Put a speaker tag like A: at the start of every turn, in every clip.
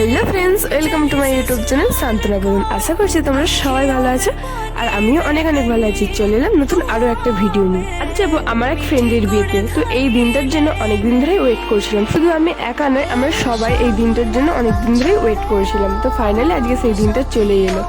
A: Hello friends, welcome to my YouTube channel সান্তনা বলুন। আশা করছি তোমরা সবাই ভালো আছো আর আমিও অনেক অনেক ভালো আছি। চলে এলাম নতুন আরো একটা ভিডিও নিয়ে। আজ যাবো আমার এক ফ্রেন্ডের বিয়েতে। তো এই দিনটার জন্য অনেকদিন ধরেই ওয়েট করছিলাম। শুধু আমি একা নয়, আমরা সবাই এই দিনটার জন্য অনেকদিন ধরেই ওয়েট করেছিলাম। তো ফাইনালি আজকে সেই দিনটা চলে এলো।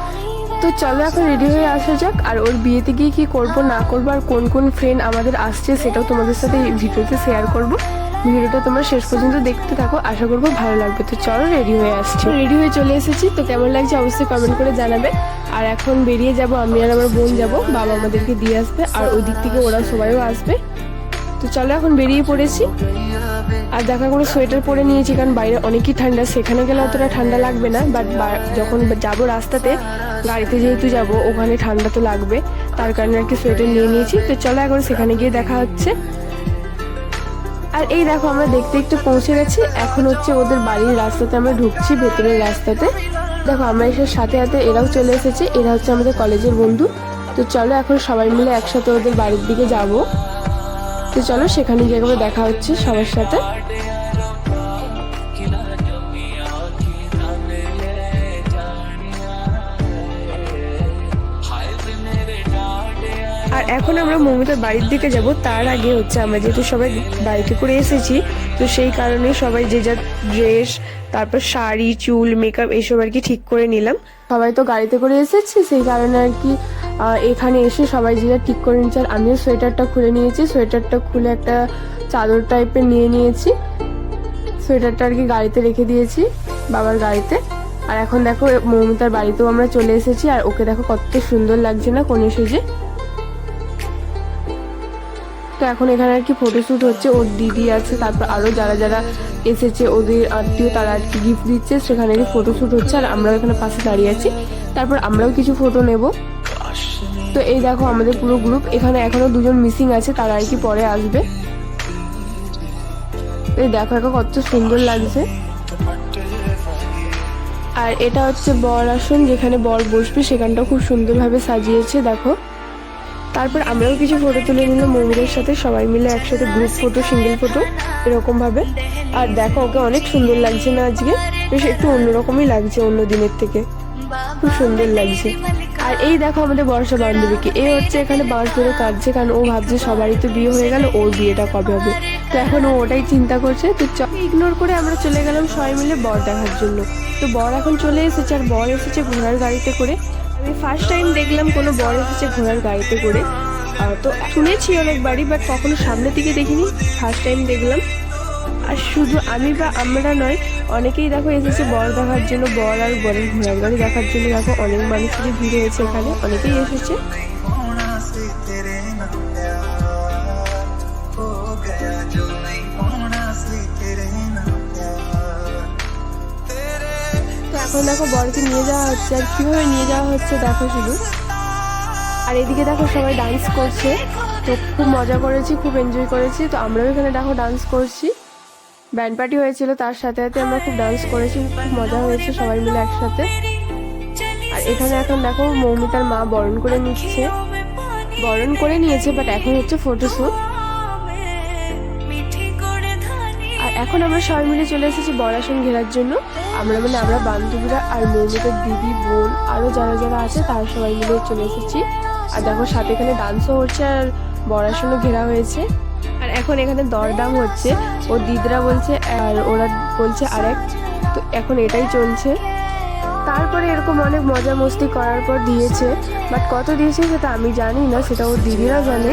A: তো চলো এখন রেডি হয়ে আসা যাক। আর ওর বিয়েতে গিয়ে কি করব না করবো আর কোন কোন ফ্রেন্ড আমাদের আসছে সেটাও তোমাদের সাথে এই ভিডিওতে শেয়ার করবো। ভিডিওটা তোমরা শেষ পর্যন্ত দেখতে থাকো, আশা করবো ভালো লাগবে। তো চলো রেডি হয়ে আসছি। রেডি হয়ে চলে এসেছি, তো কেমন লাগছে অবশ্যই কমেন্ট করে জানাবে। আর এখন বেরিয়ে যাব, আমি আর আমার বোন যাব, বাবা আমাদেরকে দিয়ে আসবে আর ওই দিক থেকে ওরা সবাইও আসবে। তো চলো এখন বেরিয়ে পড়েছি। আর দেখা করে সোয়েটার পরে নিয়েছি, কারণ বাইরে অনেকই ঠান্ডা। সেখানে গেলে অতটা ঠান্ডা লাগবে না, বাট যখন যাবো রাস্তাতে গাড়িতে যেহেতু যাব ওখানে ঠান্ডা তো লাগবে, তার কারণে আর কি সোয়েটার নিয়ে নিয়েছি। তো চলো এখন সেখানে গিয়ে দেখা হচ্ছে। আর এই দেখো আমরা দেখতে একটু পৌঁছে গেছি। এখন হচ্ছে ওদের বাড়ির রাস্তাতে আমরা ঢুকছি, ভেতরের রাস্তাতে। দেখো আমরা এসে সাথে সাথে এরাও চলে এসেছে। এরা হচ্ছে আমাদের কলেজের বন্ধু। তো চলো এখন সবাই মিলে একসাথে ওদের বাড়ির দিকে যাব। তো চলো সেখানে গিয়ে একবার দেখা হচ্ছে সবার সাথে। আর এখন আমরা মৌমিতার বাড়ির দিকে যাব। তার আগে হচ্ছে আমরা যেহেতু সবাই বাড়িতে করে এসেছি, তো সেই কারণে সবাই যে যার ড্রেস, তারপর শাড়ি, চুল, মেকআপ এইসব আর কি ঠিক করে নিলাম। সবাই তো গাড়িতে করে এসেছি, সেই কারণে আর কি এখানে এসে সবাই যে যার ঠিক করে নিচ্ছে। আর আমিও সোয়েটারটা খুলে নিয়েছি। সোয়েটারটা খুলে একটা চাদর টাইপের নিয়ে নিয়েছি। সোয়েটারটা আর কি গাড়িতে রেখে দিয়েছি, বাবার গাড়িতে। আর এখন দেখো মৌমিতার বাড়িতেও আমরা চলে এসেছি। আর ওকে দেখো কত সুন্দর লাগছে না কোণে সেজে। তো এখন এখানে আর কি ফটোশ্যুট হচ্ছে। ওর দিদি আছে, তারপর আরো যারা যারা এসেছে ওদের আত্মীয়, তারা আর কি গিফট দিচ্ছে, সেখানে কি ফটোশ্যুট হচ্ছে। আর আমরাও এখানে পাশে দাঁড়িয়ে আছি, তারপর আমরাও কিছু ফটো নেব। তো এই দেখো আমাদের পুরো গ্রুপ। এখানে এখনো দুজন মিসিং আছে, তারা আর কি পরে আসবে। এই দেখো এখন কত সুন্দর লাগছে। আর এটা হচ্ছে বর আসন, যেখানে বর বসবে, সেখানটা খুব সুন্দরভাবে সাজিয়েছে দেখো। তারপর আমরাও কিছু ফটো তুলে নিলাম মৌমিতার সাথে, সবাই মিলে একসাথে, গ্রুপ ফটো, সিঙ্গেল ফটো এরকম ভাবে। আর দেখো ওকে অনেক সুন্দর লাগছে না আজকে, বেশ একটু অন্যরকমই লাগছে অন্য দিনের থেকে, খুব সুন্দর লাগছে। আর এই দেখো আমাদের বর্ষা বান্ধবীকে, এ হচ্ছে এখানে বাঁশ ধরে কাঁদছে, কারণ ও ভাবছে সবারই তো বিয়ে হয়ে গেল, ওর বিয়েটা কবে হবে। তো এখন ও ওটাই চিন্তা করছে। তো ইগনোর করে আমরা চলে গেলাম সবাই মিলে বর দেখার জন্য। তো বর এখন চলে এসেছে, আর বর এসেছে ঘোড়ার গাড়িতে করে। আমি ফার্স্ট টাইম দেখলাম কোনো বর এসেছে ঘোড়ার গাড়িতে করে। তো শুনেছি অনেকবারই, বাট কখনো সামনে থেকে দেখিনি, ফার্স্ট টাইম দেখলাম। আর শুধু আমি বা আমরা নয়, অনেকেই দেখো এসেছে বর দেখার জন্য, বর আর বরের ঘোড়ার গাড়ি দেখার জন্য। দেখো অনেক মানুষেরই ভিড় হয়েছে এখানে, অনেকেই এসেছে। তো এখন দেখো বরকে নিয়ে যাওয়া হচ্ছে, আর কিভাবে নিয়ে যাওয়া হচ্ছে দেখো শুধু। আর এদিকে দেখো সবাই ডান্স করছে। তো খুব মজা করেছি, খুব এনজয় করেছি। তো আমরাও এখানে দেখো ডান্স করছি, ব্যান্ড পার্টি হয়েছিল, তার সাথে সাথে আমরা খুব ডান্স করেছি, খুব মজা হয়েছে সবাই মিলে একসাথে। আর এখানে এখন দেখো মৌমিতার মা বরণ করে নিচ্ছে, বরণ করে নিয়েছে, বাট এখন হচ্ছে ফটোশ্যুট। আর এখন আমরা সবাই মিলে চলে এসেছি বর আসন ঘেরার জন্য। আমরা বান্ধবীরা আর মৌমিতার দিদি, বোন, আরো যারা যারা আছে তারা সবাই মিলে চলে এসেছি। আর দেখো সাথে এখানে ডান্সও হচ্ছে, আর বর আসনও ঘেরা হয়েছে। আর এখন এখানে দরদাম হচ্ছে, ও দিদিরা বলছে আর ওরা বলছে আরেক। তো এখন এটাই চলছে। তারপরে এরকম অনেক মজা মস্তি করার পর দিয়েছে, বাট কত দিয়েছে সেটা আমি জানি না, সেটা ও দিদিরা জানে।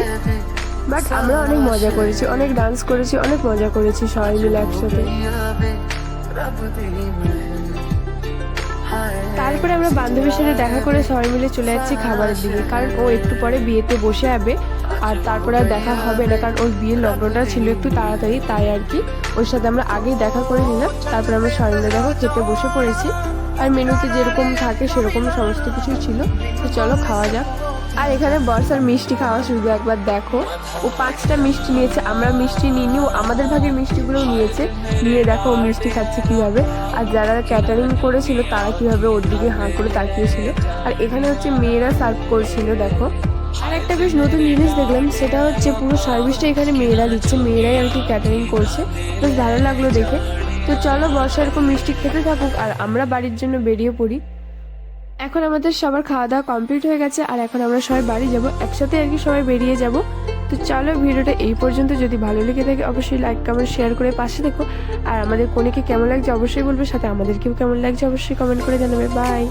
A: বাট আমরা অনেক মজা করেছি, অনেক ডান্স করেছি, অনেক মজা করেছি সবাই মিলে একসাথে। তারপরে আমরা বান্ধবীর সাথে দেখা করে সবাই মিলে চলে যাচ্ছি খাবারের দিকে, কারণ ও একটু পরে বিয়েতে বসে যাবে। আর তারপরে আর দেখা হবে না, কারণ ওর বিয়ের লগ্নটা ছিল একটু তাড়াতাড়ি, তাই আর কি ওর সাথে আমরা আগেই দেখা করে নিলাম। তারপরে আমরা সবাই মিলে দেখো খেতে বসে পড়েছি। আর মেনুতে যেরকম থাকে সেরকম সমস্ত কিছুই ছিল। তো চলো খাওয়া যাক। আর এখানে বর্ষার মিষ্টি খাওয়া শুধু একবার দেখো, ও 5টা মিষ্টি নিয়েছে, আমরা মিষ্টি নিইনি, ও আমাদের ভাগের মিষ্টিগুলোও নিয়েছে। নিয়ে দেখো ও মিষ্টি খাচ্ছে কিভাবে, আর যারা ক্যাটারিং করেছিল তারা কিভাবে ওর দিকে হাঁ করে তাকিয়েছিল। আর এখানে হচ্ছে মেয়েরা সার্ভ করছিল দেখো। আর একটা বেশ নতুন জিনিস দেখলাম, সেটা হচ্ছে পুরো সার্ভিসটা এখানে মেয়েরা দিচ্ছে, মেয়েরাই আর কি ক্যাটারিং করছে, বেশ ভালো লাগলো দেখে। তো চলো বর্ষা এরকম মিষ্টি খেতে থাকুক আর আমরা বাড়ির জন্য বেরিয়ে পড়ি। এখন আমাদের সবার খাওয়া দাওয়া কমপ্লিট হয়ে গেছে আর এখন আমরা সবাই বাড়ি যাব, একসাথে আর কি সবাই বেরিয়ে যাব। তো চলো ভিডিওটা এই পর্যন্ত, যদি ভালো লেগে থাকে অবশ্যই লাইক কমেন্ট শেয়ার করে পাশে দেখো। আর আমাদের কোনেকে কেমন লাগছে অবশ্যই বলবে, সাথে আমাদেরকেও কেমন লাগছে অবশ্যই কমেন্ট করে জানাবে। বাই।